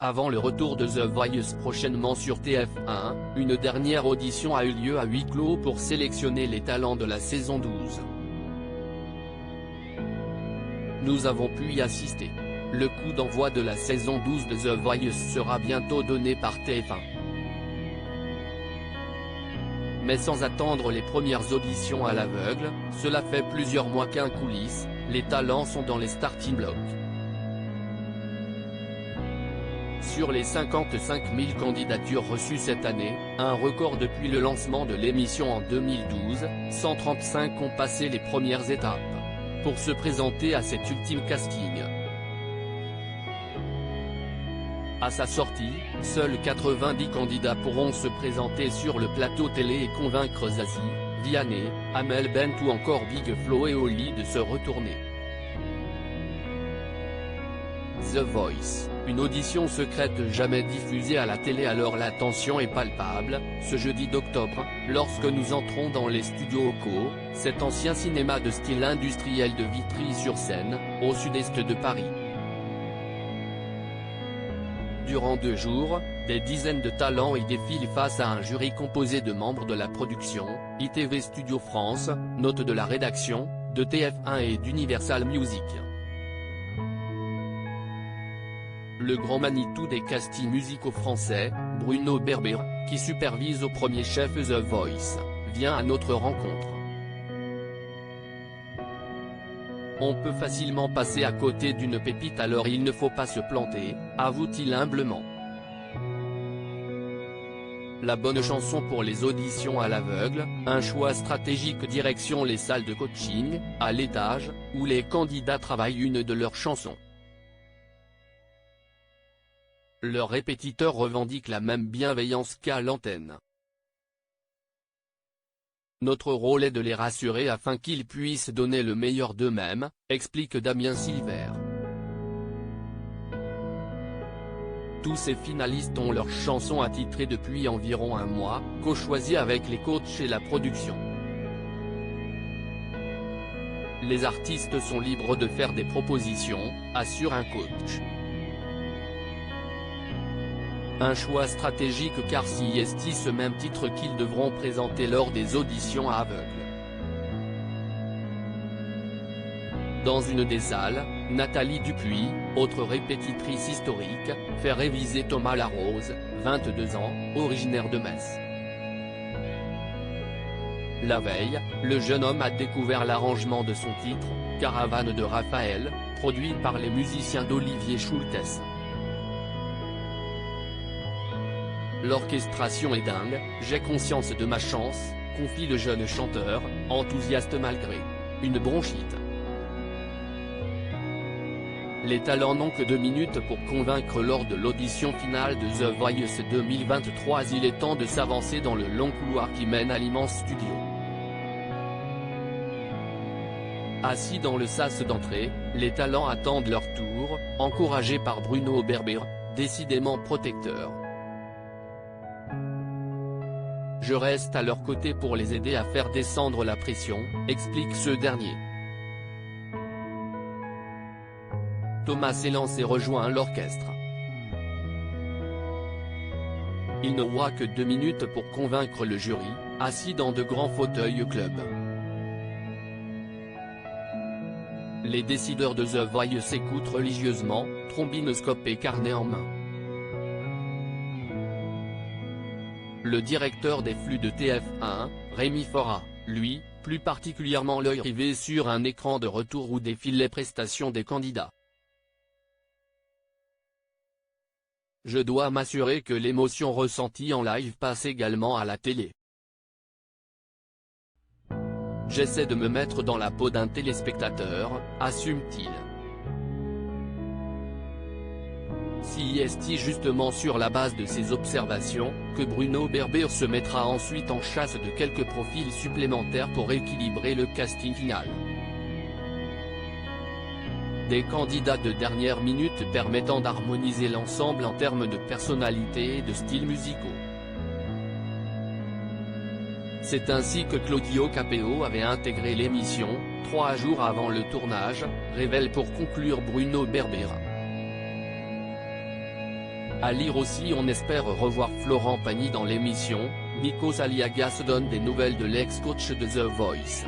Avant le retour de The Voice prochainement sur TF1, une dernière audition a eu lieu à huis clos pour sélectionner les talents de la saison 12. Nous avons pu y assister. Le coup d'envoi de la saison 12 de The Voice sera bientôt donné par TF1. Mais sans attendre les premières auditions à l'aveugle, cela fait plusieurs mois qu'en coulisses, les talents sont dans les starting blocks. Sur les 55 000 candidatures reçues cette année, un record depuis le lancement de l'émission en 2012, 135 ont passé les premières étapes pour se présenter à cet ultime casting. À sa sortie, seuls 90 candidats pourront se présenter sur le plateau télé et convaincre Zazie, Vianney, Amel Bent ou encore Big Flo et Oli de se retourner. The Voice, une audition secrète jamais diffusée à la télé alors la tension est palpable, ce jeudi d'octobre, lorsque nous entrons dans les studios OCO, cet ancien cinéma de style industriel de Vitry-sur-Seine, au sud-est de Paris. Durant 2 jours, des dizaines de talents y défilent face à un jury composé de membres de la production, ITV Studio France, note de la rédaction, de TF1 et d'Universal Music. Le grand Manitou des castings musicaux français, Bruno Berber, qui supervise au premier chef The Voice, vient à notre rencontre. On peut facilement passer à côté d'une pépite alors il ne faut pas se planter, avoue-t-il humblement. La bonne chanson pour les auditions à l'aveugle, un choix stratégique direction les salles de coaching, à l'étage, où les candidats travaillent une de leurs chansons. Leurs répétiteurs revendiquent la même bienveillance qu'à l'antenne. Notre rôle est de les rassurer afin qu'ils puissent donner le meilleur d'eux-mêmes, explique Damien Silver. Tous ces finalistes ont leurs chansons attitrées depuis environ un mois, co-choisies avec les coachs et la production. Les artistes sont libres de faire des propositions, assure un coach. Un choix stratégique car c'est ce même titre qu'ils devront présenter lors des auditions à aveugle. Dans une des salles, Nathalie Dupuis, autre répétitrice historique, fait réviser Thomas Larose, 22 ans, originaire de Metz. La veille, le jeune homme a découvert l'arrangement de son titre, Caravane de Raphaël, produit par les musiciens d'Olivier Schultes. L'orchestration est dingue, j'ai conscience de ma chance, confie le jeune chanteur, enthousiaste malgré une bronchite. Les talents n'ont que 2 minutes pour convaincre lors de l'audition finale de The Voice 2023. Il est temps de s'avancer dans le long couloir qui mène à l'immense studio. Assis dans le sas d'entrée, les talents attendent leur tour, encouragés par Bruno Berber, décidément protecteur. Je reste à leur côté pour les aider à faire descendre la pression, explique ce dernier. Thomas s'élance et rejoint l'orchestre. Il n'aura que 2 minutes pour convaincre le jury, assis dans de grands fauteuils club. Les décideurs de The Voice écoutent religieusement, trombinoscope et carnet en main. Le directeur des flux de TF1, Rémi Fora, lui, plus particulièrement l'œil rivé sur un écran de retour où défilent les prestations des candidats. Je dois m'assurer que l'émotion ressentie en live passe également à la télé. J'essaie de me mettre dans la peau d'un téléspectateur, assume-t-il. C'est justement sur la base de ces observations, que Bruno Berber se mettra ensuite en chasse de quelques profils supplémentaires pour équilibrer le casting final. Des candidats de dernière minute permettant d'harmoniser l'ensemble en termes de personnalité et de styles musicaux. C'est ainsi que Claudio Capéo avait intégré l'émission, 3 jours avant le tournage, révèle pour conclure Bruno Berber. À lire aussi, on espère revoir Florent Pagny dans l'émission. Nikos Aliagas donne des nouvelles de l'ex-coach de The Voice.